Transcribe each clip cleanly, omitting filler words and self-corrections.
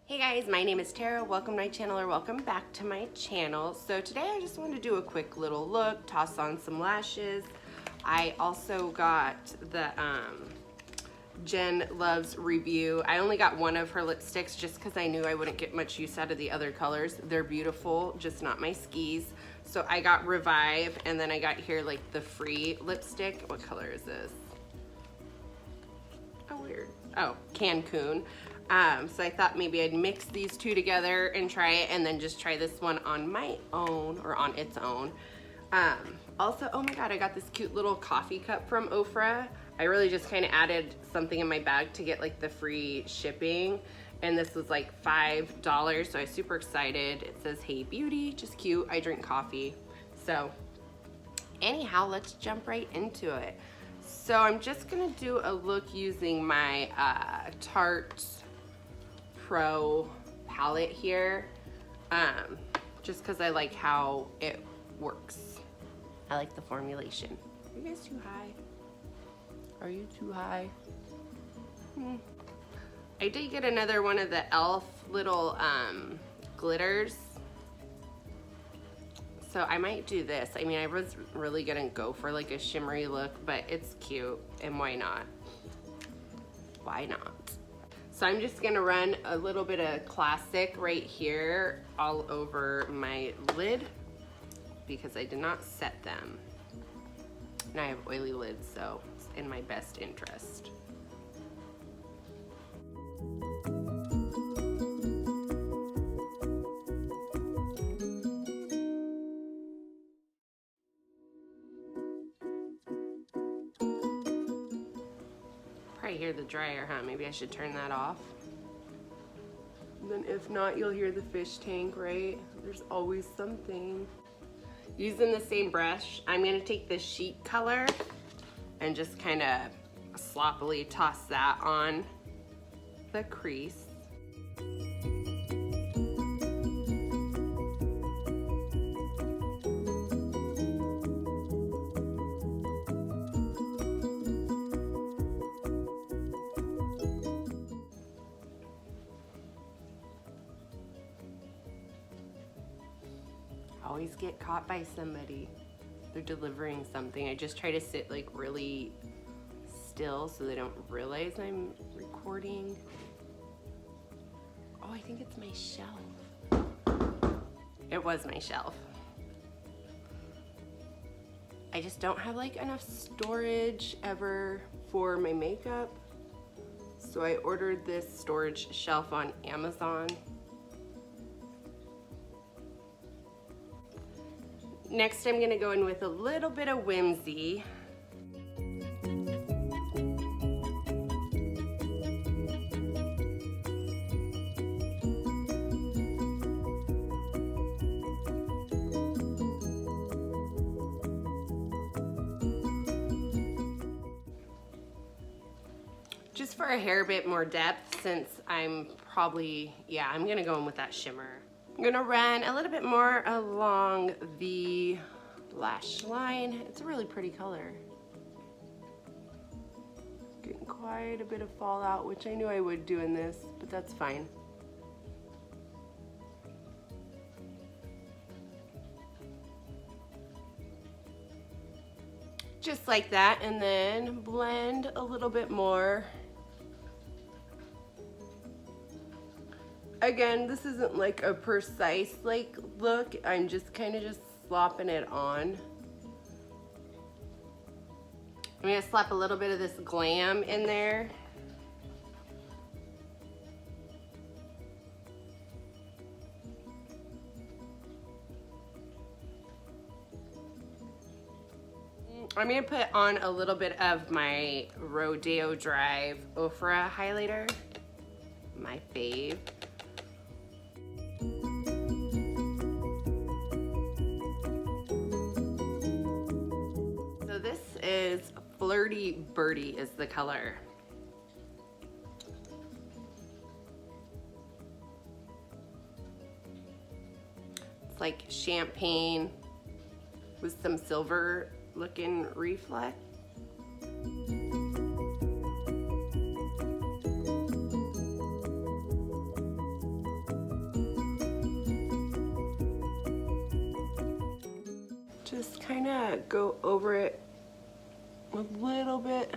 Hey guys, my name is Tara. Welcome to my channel, or welcome back to my channel. So today I just wanted to do a quick little look, toss on some lashes. I also got the Jen Loves review. I only got one of her lipsticks just because I knew I wouldn't get much use out of the other colors. They're beautiful, just not my skis. So I got Revive, and then I got here like the free lipstick. What color is this? Oh, weird. Oh, Cancun. So I thought maybe I'd mix these two together and try it, and then just try this one on my own, or on its own. Also, oh my god, I got this cute little coffee cup from Ofra. I really just kind of added something in my bag to get like the free shipping, and this was like $5, so I was super excited. It says, "Hey Beauty," just cute. I drink coffee. So anyhow, let's jump right into it. So I'm just gonna do a look using my Tarte Pro palette here, just because I like how it works. I like the formulation. Are you guys too high? Are you too high? I did get another one of the e.l.f. little glitters. So I might do this. I mean, I was really gonna go for like a shimmery look, but it's cute, and why not? Why not? So I'm just gonna run a little bit of classic right here all over my lid because I did not set them. And I have oily lids, so it's in my best interest. Probably hear the dryer, huh? Maybe I should turn that off. And then if not, you'll hear the fish tank, right? There's always something. Using the same brush, I'm gonna take this sheet color and just kind of sloppily toss that on the crease. Always get caught by somebody. They're delivering something. I just try to sit like really still so they don't realize I'm recording. Oh, I think it's my shelf. It was my shelf. I just don't have like enough storage ever for my makeup. So I ordered this storage shelf on Amazon. Next, I'm gonna go in with a little bit of whimsy. Just for a hair bit more depth, since I'm probably, yeah, I'm gonna go in with that shimmer. I'm gonna run a little bit more along the lash line. It's a really pretty color. Getting quite a bit of fallout, which I knew I would do in this, but that's fine. Just like that, and then blend a little bit more. Again, this isn't like a precise like look. I'm just kind of just slopping it on. I'm gonna slap a little bit of this glam in there. I'm gonna put on a little bit of my Rodeo Drive Ofra highlighter, my fave. So this is Flirty Birdie is the color. It's like champagne with some silver looking reflect. just kind of go over it a little bit.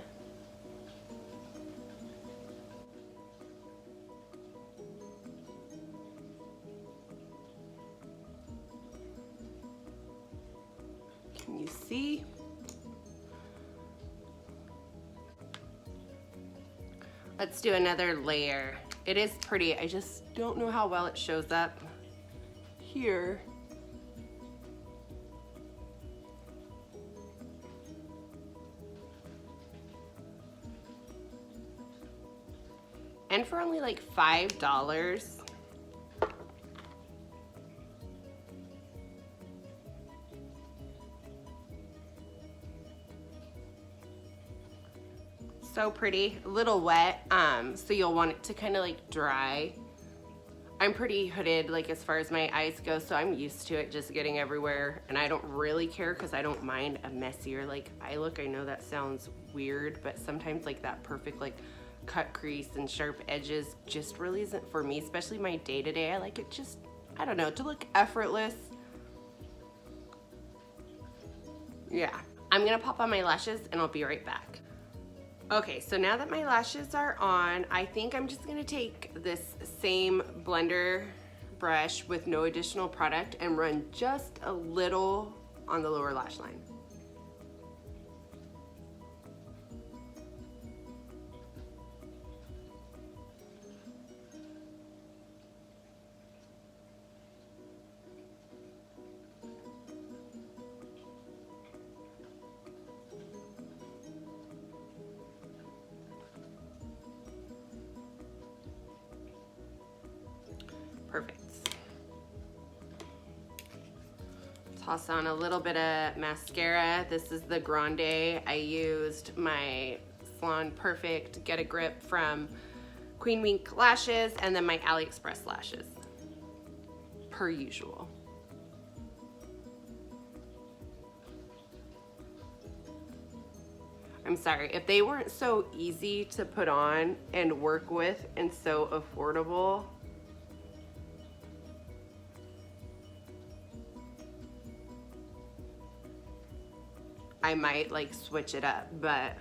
Can you see? Let's do another layer. It is pretty. I just don't know how well it shows up here. And for only like $5. So pretty, a little wet, so you'll want it to kind of like dry. I'm pretty hooded like as far as my eyes go, so I'm used to it just getting everywhere, and I don't really care because I don't mind a messier like eye look. I know that sounds weird, but sometimes like that perfect like cut crease and sharp edges just really isn't for me, especially my day-to-day. I like it just, I don't know, to look effortless. Yeah, I'm gonna pop on my lashes and I'll be right back. Okay, so now that my lashes are on, I think I'm just gonna take this same blender brush with no additional product and run just a little on the lower lash line. Perfect. Toss on a little bit of mascara. This is the Grande. I used my Salon Perfect Get a Grip from Queen Mink lashes and then my AliExpress lashes, per usual. I'm sorry, if they weren't so easy to put on and work with and so affordable, I might like switch it up, but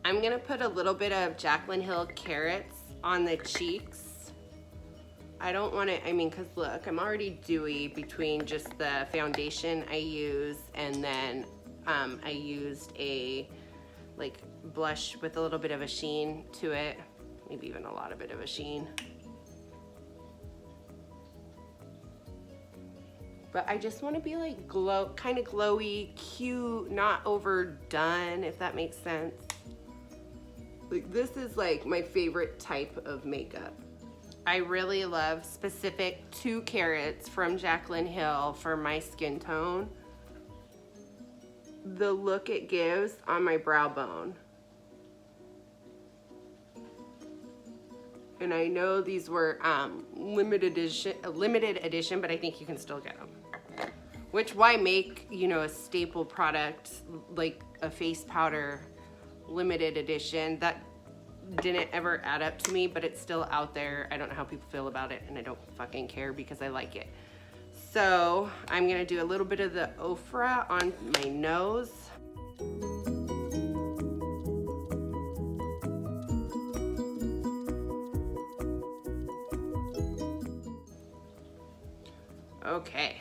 I'm gonna put a little bit of Jaclyn Hill Carrots on the cheeks. I don't want to, I mean, cause look, I'm already dewy between just the foundation I use, and then I used a like blush with a little bit of a sheen to it, maybe even a lot of bit of a sheen. But I just want to be like glow, kind of glowy, cute, not overdone, if that makes sense. Like this is like my favorite type of makeup. I really love specific 2 carats from Jaclyn Hill for my skin tone. The look it gives on my brow bone. And I know these were limited edition, but I think you can still get them. Which, why make, you know, a staple product like a face powder limited edition? That didn't ever add up to me, but it's still out there. I don't know how people feel about it, and I don't fucking care because I like it. So I'm gonna do a little bit of the Ofra on my nose. Okay.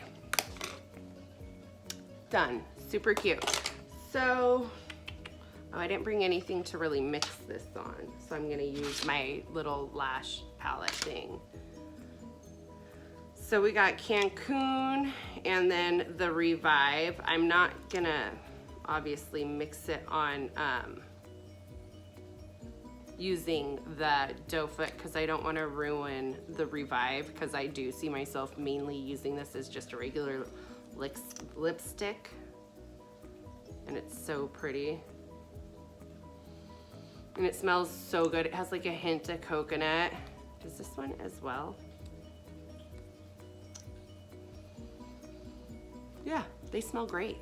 Done. Super cute. So, oh, I didn't bring anything to really mix this on, so I'm gonna use my little lash palette thing. So we got Cancun and then the Revive. I'm not gonna obviously mix it on using the doe foot because I don't want to ruin the Revive, because I do see myself mainly using this as just a regular lipstick, and it's so pretty and it smells so good. It has like a hint of coconut. Does this one as well? Yeah, they smell great.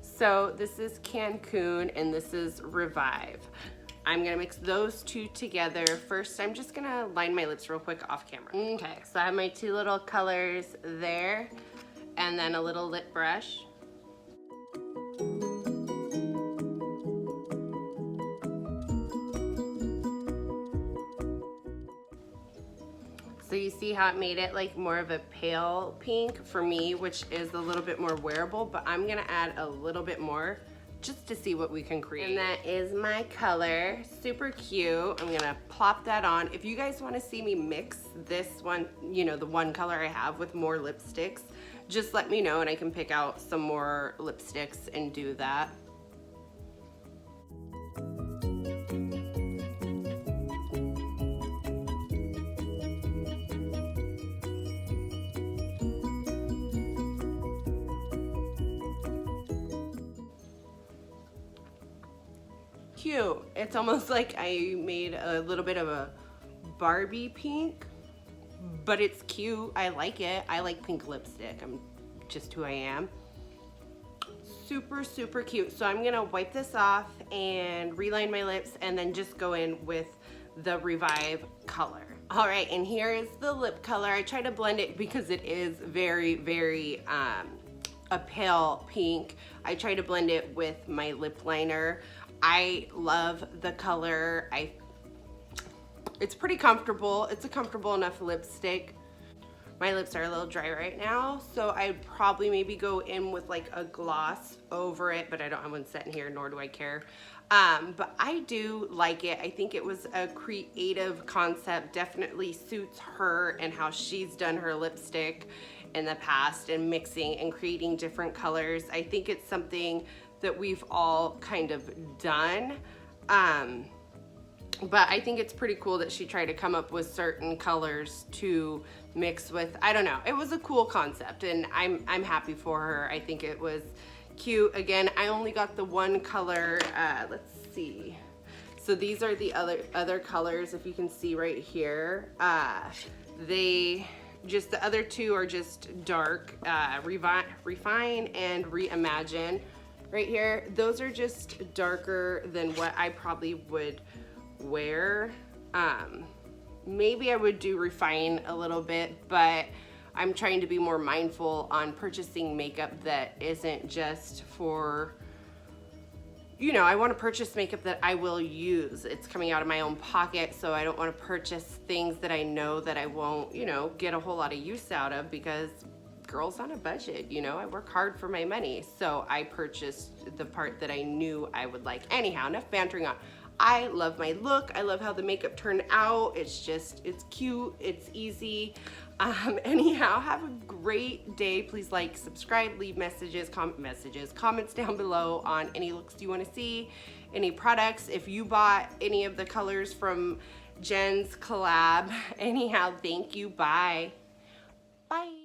So this is Cancun and this is Revive. I'm gonna mix those two together. First, I'm just gonna line my lips real quick off camera. Okay, so I have my two little colors there, and then a little lip brush. So you see how it made it like more of a pale pink for me, which is a little bit more wearable, but I'm gonna add a little bit more just to see what we can create. And that is my color, super cute. I'm gonna plop that on. If you guys wanna see me mix this one, you know, the one color I have with more lipsticks, just let me know and I can pick out some more lipsticks and do that. Cute. It's almost like I made a little bit of a Barbie pink, but it's cute. I like it. I like pink lipstick. I'm just who I am. Super, super cute. So I'm gonna wipe this off and reline my lips and then just go in with the Revive color. All right, and here is the lip color. I try to blend it because it is very, very a pale pink. I try to blend it with my lip liner. I love the color. It's pretty comfortable. It's a comfortable enough lipstick. My lips are a little dry right now, so I'd probably maybe go in with like a gloss over it, but I don't have one set in here, nor do I care. But I do like it. I think it was a creative concept, definitely suits her and how she's done her lipstick in the past and mixing and creating different colors. I think it's something that we've all kind of done. But I think it's pretty cool that she tried to come up with certain colors to mix with. I don't know, it was a cool concept and I'm happy for her. I think it was cute. Again, I only got the one color, let's see. So these are the other colors, if you can see right here. The other two are just dark, Refine and Reimagine. Right here, those are just darker than what I probably would wear. Maybe I would do Refine a little bit, but I'm trying to be more mindful on purchasing makeup that isn't just for, you know, I want to purchase makeup that I will use. It's coming out of my own pocket, so I don't want to purchase things that I know that I won't, you know, get a whole lot of use out of, because girls on a budget, you know, I work hard for my money. So I purchased the part that I knew I would like. Anyhow, enough bantering on. I love my look. I love how the makeup turned out. It's cute, it's easy. Anyhow, have a great day. Please like, subscribe, leave comments down below on any looks you want to see, any products. If you bought any of the colors from Jen's collab. Anyhow, thank you. Bye. Bye.